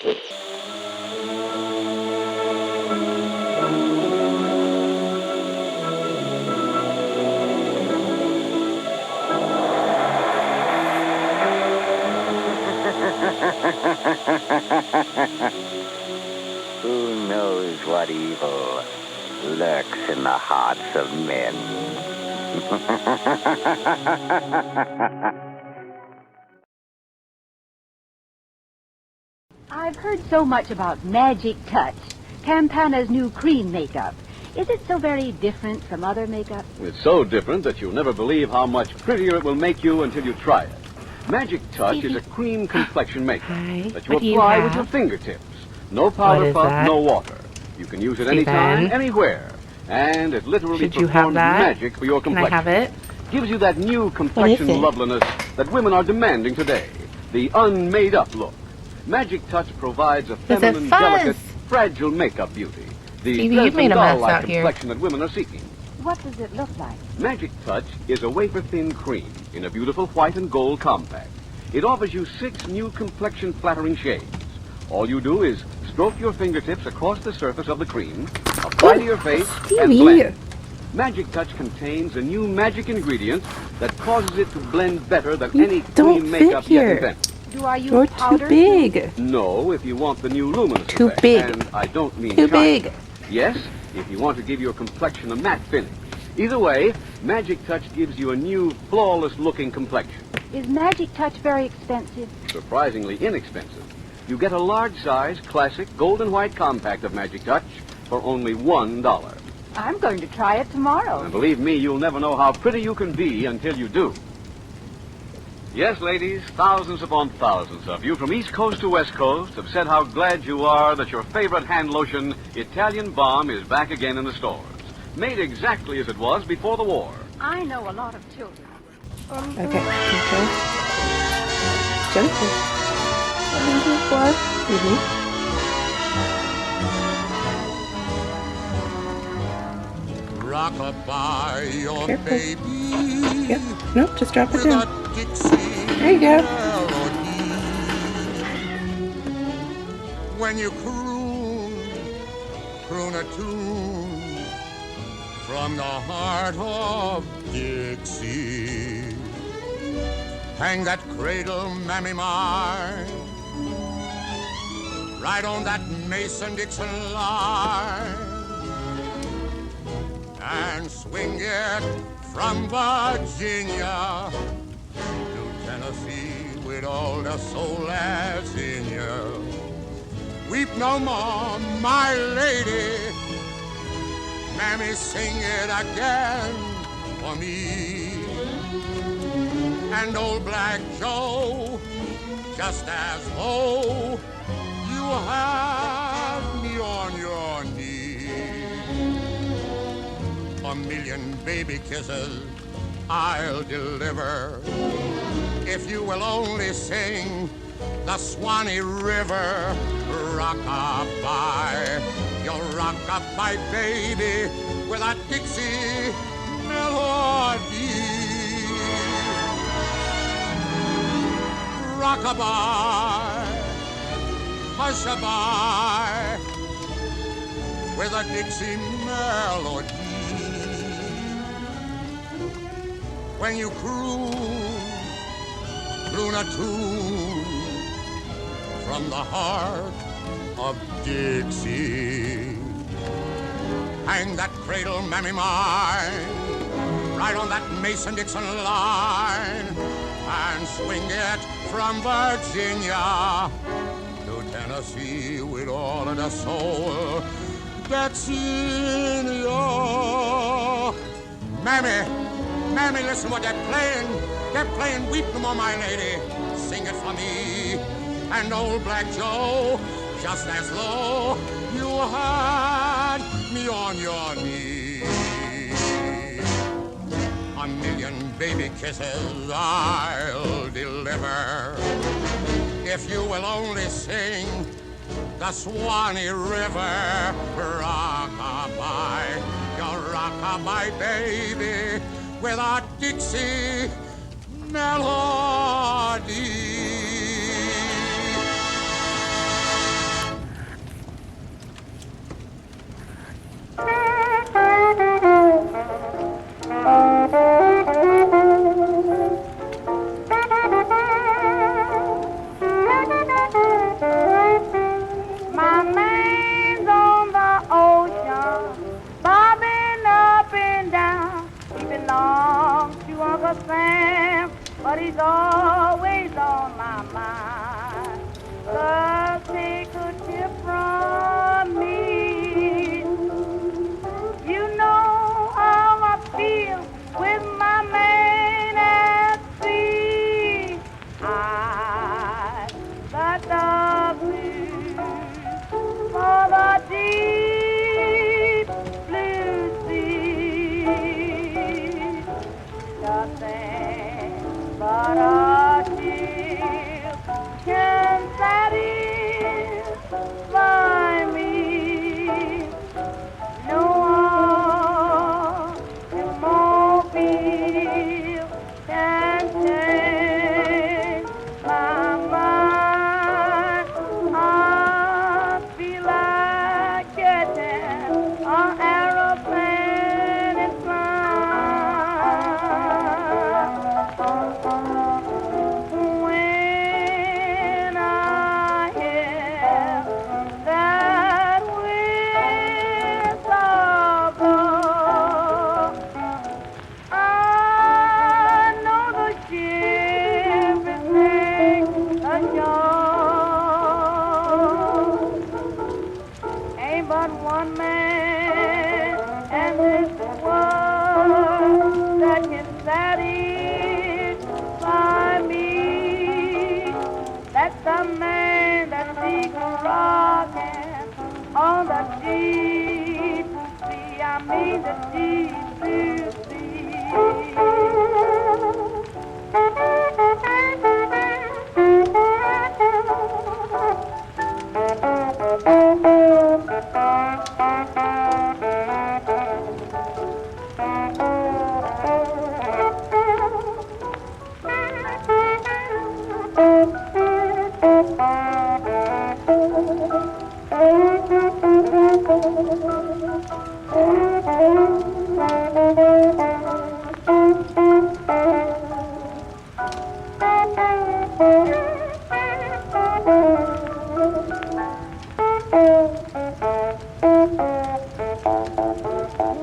Who knows what evil lurks in the hearts of men? I've heard so much about Magic Touch, Campana's new cream makeup. Is it so very different from other makeup? It's so different that you'll never believe how much prettier it will make you until you try it. Magic Touch is a cream complexion makeup that you apply with your fingertips. No powder puff, no water. You can use it anytime, anywhere. And it literally performs magic for your complexion. Can I have it? Gives you that new complexion loveliness that women are demanding today. The unmade-up look. Magic Touch provides a feminine, delicate, fragile makeup beauty. The pleasant doll-like complexion that women are seeking. What does it look like? Magic Touch is a wafer-thin cream in a beautiful white and gold compact. It offers you 6 new complexion-flattering shades. All you do is stroke your fingertips across the surface of the cream, apply to your face, and blend. Magic Touch contains a new magic ingredient that causes it to blend better than any cream makeup yet invented. Do I use powder? Too big. No, if you want the new luminous Too effect. big. And I don't mean Too shiny. big. Yes, if you want to give your complexion a matte finish. Either way, Magic Touch gives you a new, flawless-looking complexion. Is Magic Touch very expensive? Surprisingly inexpensive. You get a large-size, classic, gold and white compact of Magic Touch for only $1. I'm going to try it tomorrow. And believe me, you'll never know how pretty you can be until you do. Yes, ladies, thousands upon thousands of you from East Coast to West Coast have said how glad you are that your favorite hand lotion, Italian Balm, is back again in the stores. Made exactly as it was before the war. I know a lot of children. Okay, gentle. Rock-a-bye your baby. Yep. Nope, just drop it down. There you go. When you croon a tune from the heart of Dixie. Hang that cradle, mammy mine, right on that Mason-Dixon line, and swing it from Virginia to Tennessee with all the soul that's in you. Weep no more, my lady. Mammy, sing it again for me. And old Black Joe, just as though you have me on your knee. A million baby kisses I'll deliver if you will only sing the Swanee River rock-a-bye. You'll rock-a-bye, baby, with a Dixie melody. Rock-a-bye, hush-a-bye, with a Dixie melody. When you croon a tune from the heart of Dixie. Hang that cradle, mammy mine, right on that Mason-Dixon line, and swing it from Virginia to Tennessee with all of the soul that's in you. Mammy, listen what they're playing. They're playing Weep No More, My Lady. Sing it for me. And old Black Joe, just as low you had me on your knee. A million baby kisses I'll deliver if you will only sing the Swanee River rock-a-bye. Your rock-a-bye, baby, with a Dixie melody. but he's always on my mind. Love, take a tip from me. You know how I feel with my man at sea. I got the blues for the deep blue sea. Nothing but a chill can satisfy me. No automobile can change my mind. I feel like getting an aeroplane and flying. When I hear that whistle blow, I know the ship is making ashore. Ain't but one man in this world that can satisfy me. That's the man that seeks rocking on the deep sea. I mean the deep blue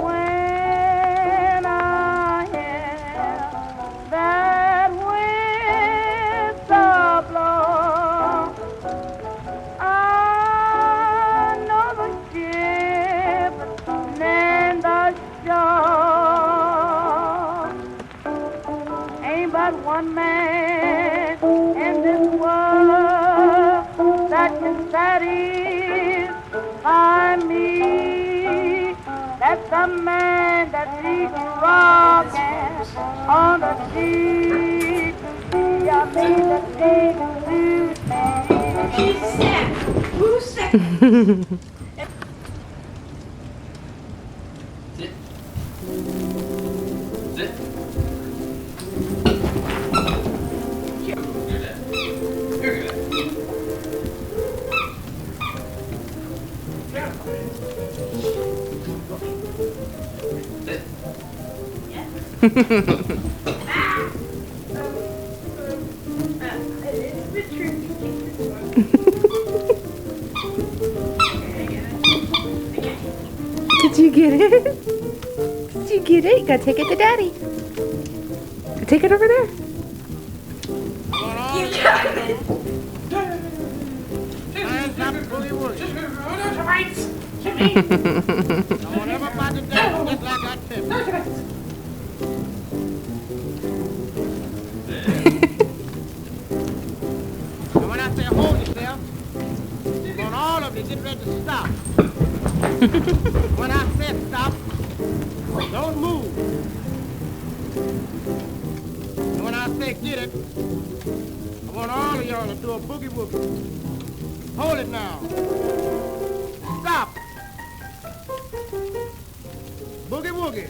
When I hear that whistle blow, I know the ship and the shore. Ain't but one man in this world that can satisfy me. That's the man that seeks rocking on the deep sea. I mean the deep blue sea. Who's that? Sit. Sit. You're good. You're good. Sit. Did you get it? Did you get it? You gotta take it to Daddy. Take it over there. When I say hold yourself, I want all of you to get ready to stop. When I say stop, don't move. And when I say get it, I want all of y'all to do a boogie woogie. Hold it now. Stop. Boogie woogie.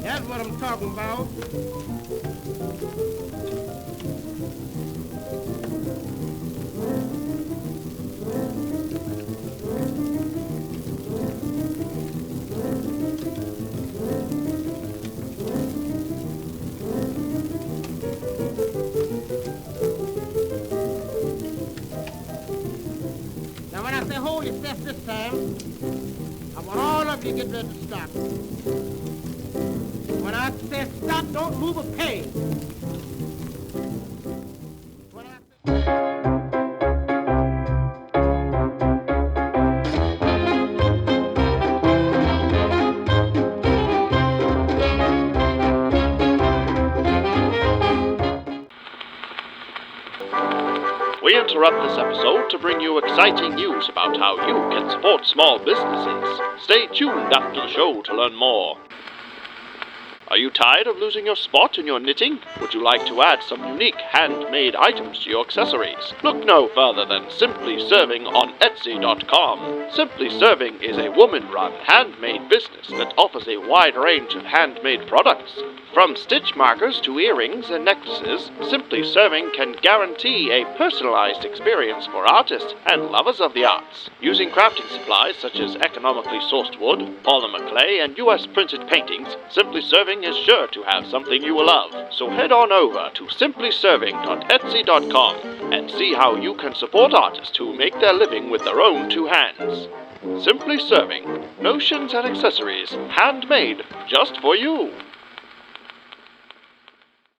That's what I'm talking about. Now when I say hold your steps this time, I want all of you to get ready to stop. I say stop, don't move a peg. When I say... We interrupt this episode to bring you exciting news about how you can support small businesses. Stay tuned after the show to learn more. Are you tired of losing your spot in your knitting? Would you like to add some unique handmade items to your accessories? Look no further than Simply Serving on Etsy.com. Simply Serving is a woman-run handmade business that offers a wide range of handmade products. From stitch markers to earrings and necklaces, Simply Serving can guarantee a personalized experience for artists and lovers of the arts. Using crafting supplies such as economically sourced wood, polymer clay, and US printed paintings, Simply Serving is sure to have something you will love. So head on over to simplyserving.etsy.com and see how you can support artists who make their living with their own two hands. Simply Serving, notions and accessories, handmade just for you.